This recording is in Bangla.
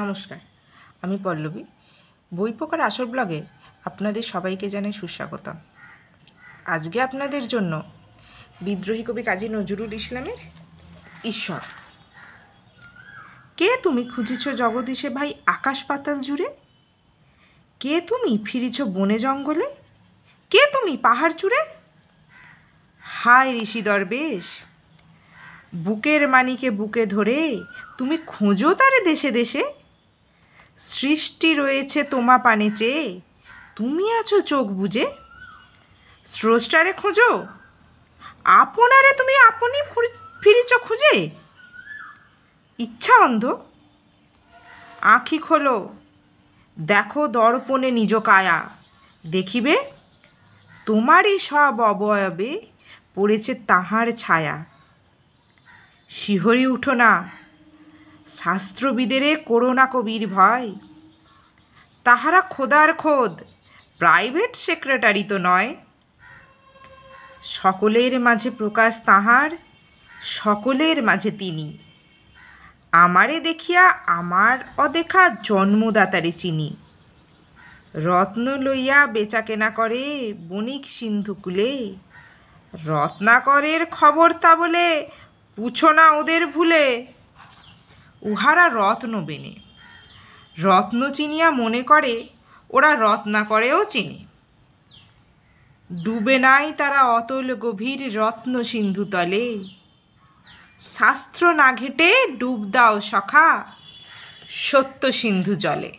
নমস্কার, আমি পল্লবী। বইপোকার আসর ব্লগে আপনাদের সবাইকে জানাই সুস্বাগতম। আজকে আপনাদের জন্য বিদ্রোহী কবি কাজী নজরুল ইসলামের ঈশ্বর। কে তুমি খুঁজিছ জগদীশে ভাই আকাশ পাতাল জুড়ে? কে তুমি ফিরিছ বনে জঙ্গলে? কে তুমি পাহাড় চূড়ে? হায় ঋষি দরবেশ, বুকের মানিকে বুকে ধরে তুমি খোঁজো তারে দেশে দেশে। সৃষ্টি রয়েছে তোমা পানে চেয়ে, তুমি আছো চোখ বুজে। স্রষ্টারে খোঁজো, আপনারে তুমি আপনি ফিরিছ খুঁজে। ইচ্ছা অন্ধ, আঁখি খোলো, দেখো দর্পণে নিজ কায়া। দেখিবে তোমারই সব অবয়বে পড়েছে তাহার ছায়া। শিহরি উঠো না, শাস্ত্রবিদেরে করো না কবির ভয়। তাহারা খোদার খোদ, প্রাইভেট সেক্রেটারি তো নয়। সকলের মাঝে প্রকাশ তাহার, সকলের মাঝে তিনি। আমারে দেখিয়া আমার অদেখা জন্মদাতারে চিনি। রত্ন লইয়া বেচা কেনা করে বণিক সিন্ধুকুলে। রত্নাকরের খবর তা বলে পুছো না ওদের ভুলে। উহারা রত্ন বেনে, রত্ন চিনিয়া মনে করে ওরা রত্নাকরেও চেনে। ডুবে নাই তারা অতল গভীর রত্ন সিন্ধু তলে। শাস্ত্র না ঘেঁটে ডুব দাও সখা সত্য সিন্ধু জলে।